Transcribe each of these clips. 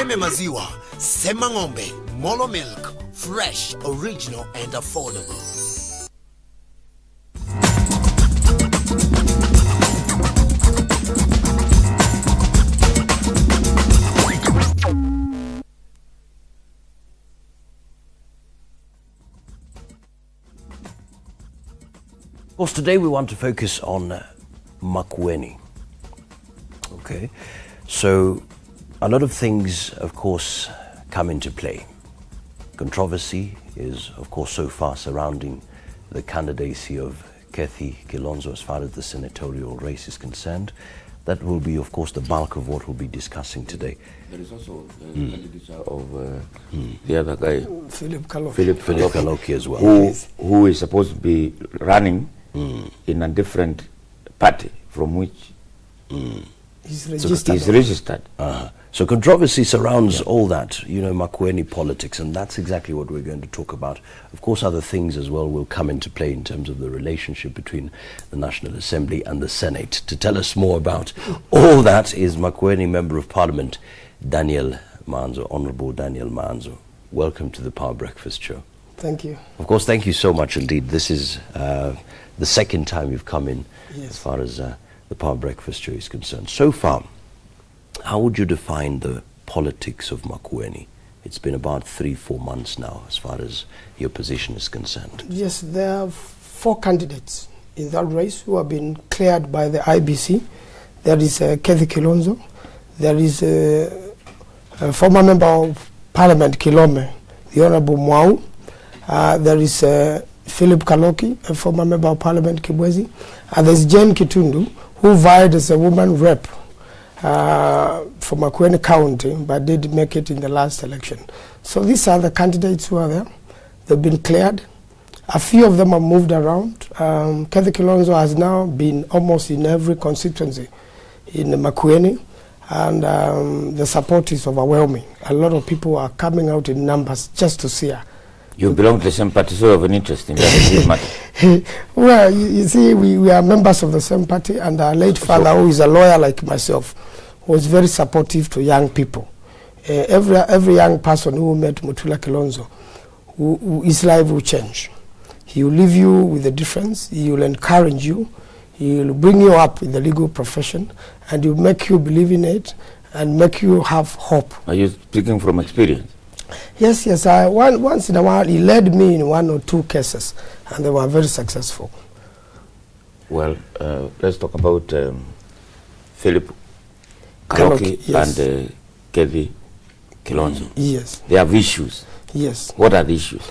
Useme maziwa, sema ng'ombe, Molo milk, fresh, original and affordable. Of course, today we want to focus on Makueni. Okay, so a lot of things, of course, come into play. Controversy is, of course, so far surrounding the candidacy of Kathy Kilonzo as far as the senatorial race is concerned. That will be, of course, the bulk of what we'll be discussing today. There is also the candidature of the other guy, Philip Kaloki. Philip Kaloki as well. Who is supposed to be running in a different party from which He's registered. He's registered. So controversy surrounds all that, you know, Makueni politics, and that's exactly what we're going to talk about. Of course, other things as well will come into play in terms of the relationship between the National Assembly and the Senate. To tell us more about all that is Makueni Member of Parliament, Daniel Maanzo, Honorable Daniel Maanzo. Welcome to the Power Breakfast Show. Thank you. Of course, thank you so much indeed. This is the second time you've come in as far as the Power Breakfast Show is concerned. So far, how would you define the politics of Makueni? It's been about 3-4 months now as far as your position is concerned. Yes, there are 4 candidates in that race who have been cleared by the IBC. There is Kathy Kilonzo. There is a former member of Parliament, Kilome, the Honorable Mwau. There is Philip Kaloki, a former member of Parliament, Kibwezi. And there's Jane Kitundu, who vied as a woman rep for Makueni County, but did make it in the last election. So these are the candidates who are there. They've been cleared. A few of them have moved around. Kathy Kilonzo has now been almost in every constituency in Makueni, and the support is overwhelming. A lot of people are coming out in numbers just to see her. You belong to the same party, so you have an interest in that matter. Well, you see, we are members of the same party, and our late father, who is a lawyer like myself, was very supportive to young people. Every young person who met Mutula Kilonzo, his life will change. He will leave you with a difference. He will encourage you. He will bring you up in the legal profession, and he will make you believe in it and make you have hope. Are you speaking from experience? Yes, yes. Once in a while, he led me in 1 or 2 cases, and they were very successful. Well, let's talk about Philip Kaloki and Kathy Kilonzo. Yes. They have issues. Yes. What are the issues?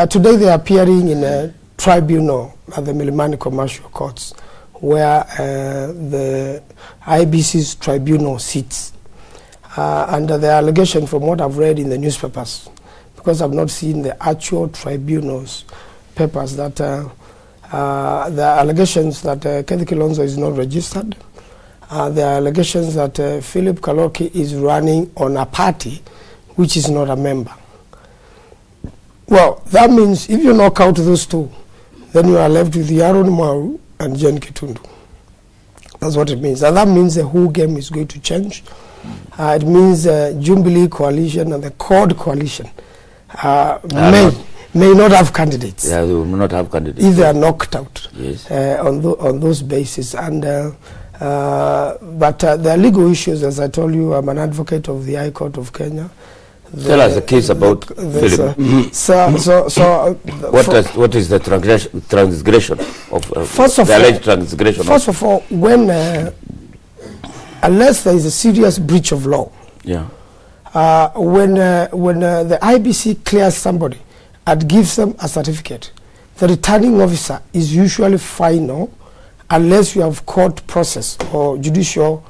Today they are appearing in a tribunal at the Milimani Commercial Courts, where the IBC's tribunal sits. Under the allegation, from what I've read in the newspapers, because I've not seen the actual tribunal's papers, that the allegations that Kathy Kilonzo is not registered, the allegations that Philip Kaloki is running on a party which is not a member. Well, that means if you knock out those 2, then you are left with Yaron Maru and Jane Kitundu. That's what it means. And that means the whole game is going to change. It means Jubilee coalition and the CORD coalition may not have candidates. Yeah, they will not have candidates. If they are knocked out. Yes. On those bases. And but there are legal issues, as I told you. I'm an advocate of the High Court of Kenya. Tell us the case about Philip. What is the transgression of the alleged transgression? First of all, when unless there is a serious breach of law, when the IBC clears somebody and gives them a certificate, the returning officer is usually final, unless you have court process or judicial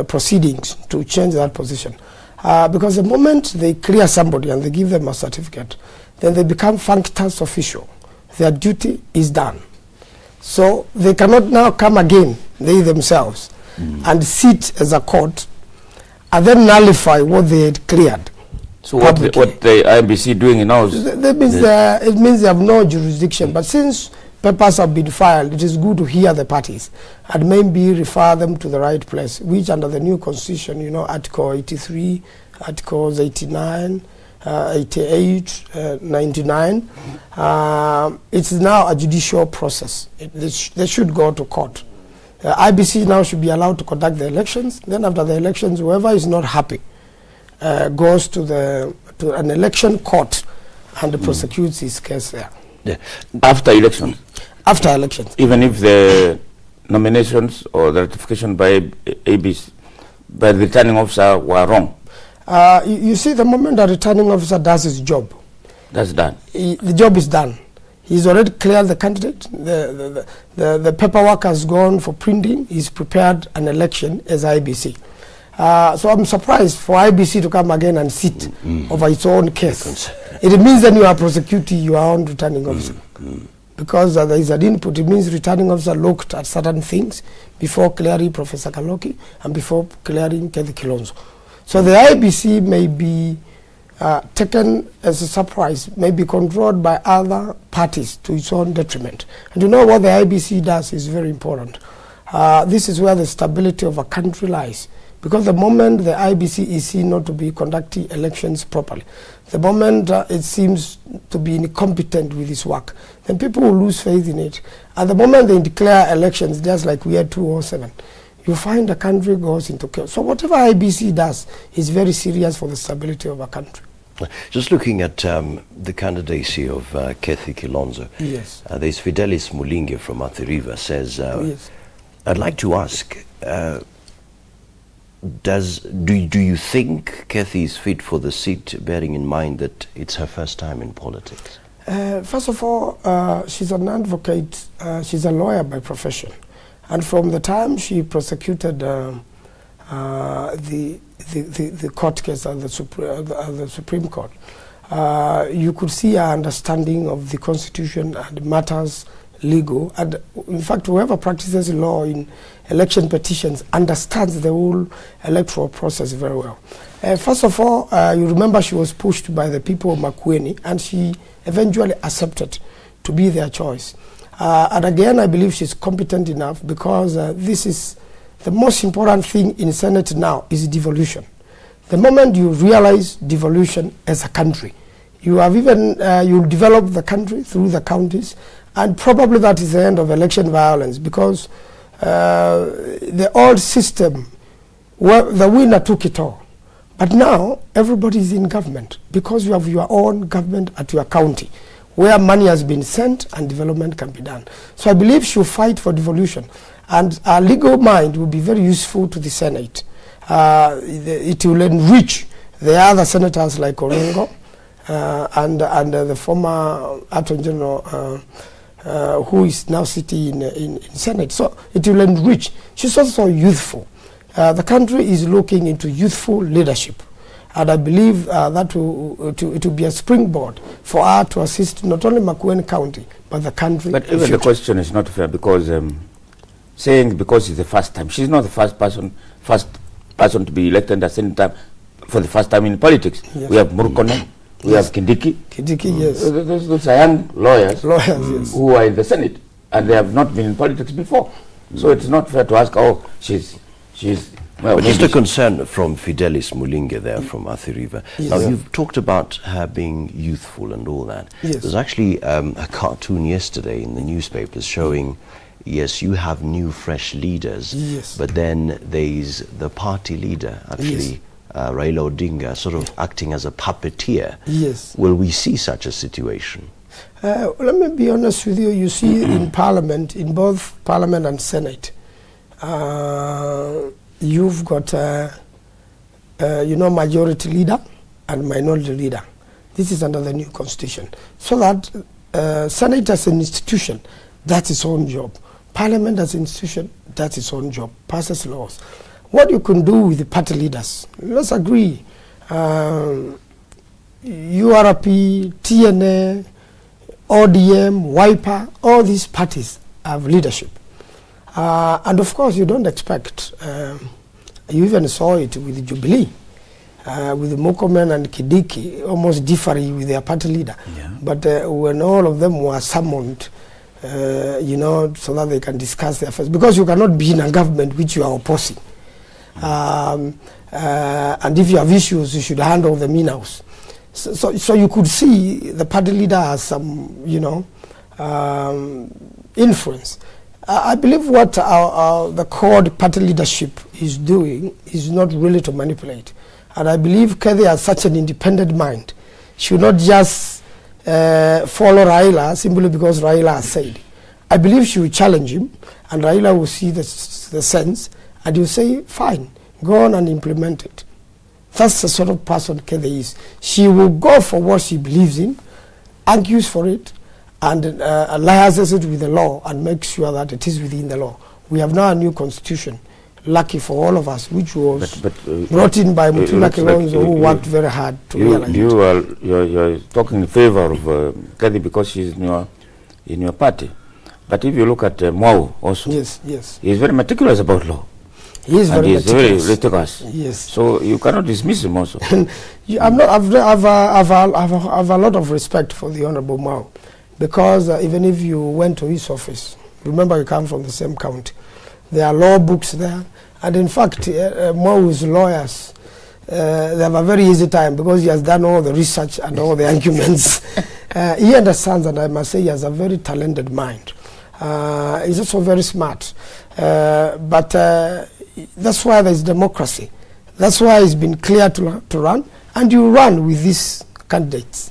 proceedings to change that position. Because the moment they clear somebody and they give them a certificate, then they become functus official. Their duty is done. So they cannot now come again, they themselves, and sit as a court and then nullify what they had cleared. So what the IBC doing now is... That means it means they have no jurisdiction. But since papers have been filed, it is good to hear the parties and maybe refer them to the right place, which under the new constitution, you know, Article 83 Articles 89, 88, 99. It's now a judicial process. They should go to court. IBC now should be allowed to conduct the elections. Then after the elections, whoever is not happy goes to an election court and prosecutes his case there. Yeah. After elections? After elections. Even if the nominations or the ratification by ABC, by the returning officer were wrong? You see, the moment the returning officer does his job, that's done. The job is done. He's already cleared the candidate. The paperwork has gone for printing. He's prepared an election as IBC. So I'm surprised for IBC to come again and sit over its own case. It means that you are prosecuting your own returning officer. Because there is an input. It means returning officer looked at certain things before clearing Professor Kaloki and before clearing Kethi Kilonzo. So the IBC may be taken as a surprise, may be controlled by other parties to its own detriment. And you know what the IBC does is very important. This is where the stability of a country lies. Because the moment the IBC is seen not to be conducting elections properly, the moment it seems to be incompetent with its work, then people will lose faith in it. At the moment they declare elections, just like we had 2007, you find the country goes into chaos. So whatever IBC does is very serious for the stability of a country. Just looking at the candidacy of Kethi Kilonzo, yes. There's Fidelis Mulinge from Athi River says, yes. I'd like to ask, do you think Kethi is fit for the seat, bearing in mind that it's her first time in politics? First of all, she's an advocate. She's a lawyer by profession. And from the time she prosecuted the court case at the Supreme Court, you could see her understanding of the Constitution and matters legal. And in fact, whoever practices law in election petitions understands the whole electoral process very well. First of all, you remember she was pushed by the people of Makueni, and she eventually accepted to be their choice. And again, I believe she's competent enough, because this is the most important thing in Senate now is devolution. The moment you realize devolution as a country, you have even, you develop the country through the counties, and probably that is the end of election violence, because the old system, the winner took it all. But now, everybody is in government, because you have your own government at your county, where money has been sent and development can be done. So I believe she'll fight for devolution. And our legal mind will be very useful to the Senate. It will enrich the other senators like Orengo and the former Attorney General who is now sitting in Senate. So it will enrich. She's also youthful. The country is looking into youthful leadership. And I believe that it will be a springboard for her to assist not only Makueni County, but the country. But even the question is not fair, because saying because it's the first time, she's not the first person to be elected at the same time for the first time in politics. Yes. We have Murkomen, we have Kindiki. Kindiki, yes. Those are young lawyers yes. who are in the Senate, and they have not been in politics before. So it's not fair to ask, oh, she's well, but just a concern from Fidelis Mulinge there from Athi River. Yes. Now, you've talked about her being youthful and all that. Yes. There's actually a cartoon yesterday in the newspapers showing, yes, you have new, fresh leaders, yes. but then there's the party leader, actually, yes. Raila Odinga, sort of acting as a puppeteer. Yes. Will we see such a situation? Let me be honest with you. You see in Parliament, in both Parliament and Senate, you've got, majority leader and minority leader. This is under the new constitution. So that Senate as an institution, that's its own job. Parliament as an institution, that's its own job. Passes laws. What you can do with the party leaders, let's agree. URP, TNA, ODM, WIPA, all these parties have leadership. And of course, you don't expect, you even saw it with Jubilee, with Murkomen and Kindiki, almost differing with their party leader. Yeah. But when all of them were summoned, so that they can discuss their affairs, because you cannot be in a government which you are opposing. and if you have issues, you should handle them in-house. So you could see the party leader has some, influence. I believe what the core party leadership is doing is not really to manipulate. And I believe Kathy has such an independent mind. She will not just follow Raila simply because Raila has said. I believe she will challenge him, and Raila will see the sense, and he'll say, fine, go on and implement it. That's the sort of person Kathy is. She will go for what she believes in, argues for it, and liaises it with the law and makes sure that it is within the law. We have now a new constitution, lucky for all of us, which was brought in by Mutula Kilonzo, who worked very hard to realize it. You're talking in favor of Kathy because she's in your party. But if you look at Mwau also, yes, he's very meticulous about law. He is very meticulous. Yes. So you cannot dismiss him also. I've a lot of respect for the Honorable Mwau, because even if you went to his office, remember you come from the same county, there are law books there, and in fact, Mwau's lawyers, they have a very easy time because he has done all the research and all the arguments. He understands, and I must say he has a very talented mind. He's also very smart, but that's why there's democracy. That's why it's been clear to run, and you run with these candidates.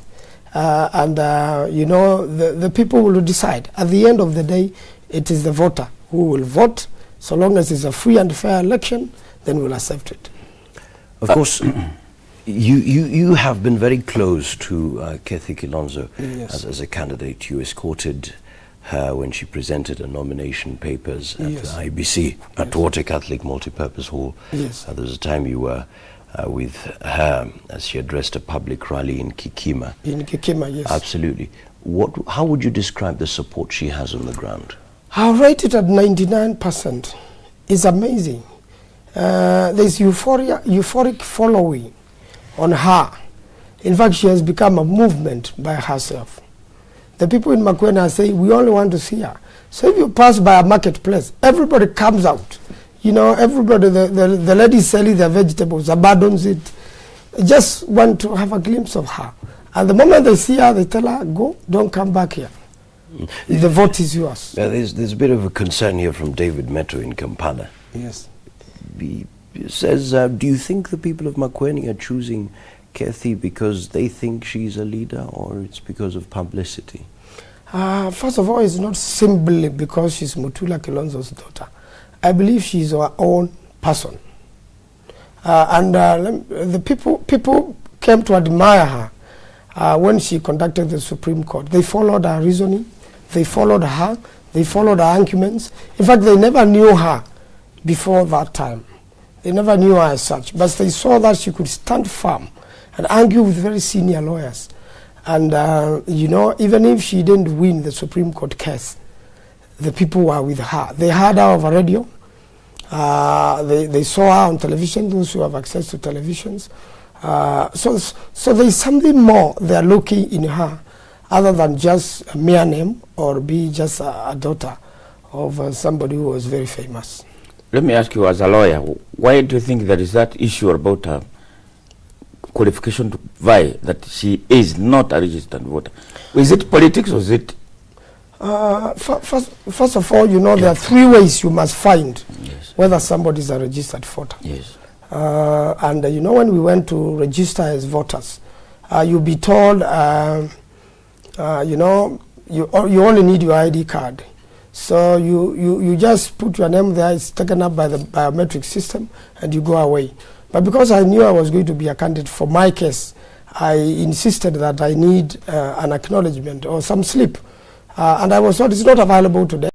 The people will decide. At the end of the day, it is the voter who will vote. So long as it's a free and fair election, then we'll accept it. Of course, you have been very close to Kathy Kilonzo as a candidate. You escorted her when she presented her nomination papers at the IBC, at Water Catholic Multipurpose Hall. There was a time you were with her as she addressed a public rally in Kikima. In Kikima, yes. Absolutely. How would you describe the support she has on the ground? I'll rate it at 99%. It's amazing. There's euphoric following on her. In fact, she has become a movement by herself. The people in Makueni are saying, we only want to see her. So if you pass by a marketplace, everybody comes out. Everybody, the lady selling their vegetables, abandons it, just want to have a glimpse of her. And the moment they see her, they tell her, go, don't come back here. The vote is yours. There's a bit of a concern here from David Meto in Kampala. Yes. He says, do you think the people of Makueni are choosing Kathy because they think she's a leader, or it's because of publicity? First of all, it's not simply because she's Mutula Kilonzo's daughter. I believe she's our own person. The people came to admire her when she conducted the Supreme Court. They followed her reasoning, they followed her arguments. In fact, they never knew her before that time. They never knew her as such, but they saw that she could stand firm and argue with very senior lawyers. And, even if she didn't win the Supreme Court case, the people were with her. They heard her over radio. They saw her on television, those who have access to televisions. So there's something more they're looking in her other than just a mere name or be just a daughter of somebody who was very famous. Let me ask you, as a lawyer, why do you think there is that issue about her qualification to vie, that she is not a registered voter? Is it politics or is it? First of all, there are three ways you must find whether somebody is a registered voter. Yes. When we went to register as voters, you'll be told, you only need your ID card. So you just put your name there, it's taken up by the biometric system, and you go away. But because I knew I was going to be a candidate for my case, I insisted that I need an acknowledgement or some slip. And I was told it's not available today.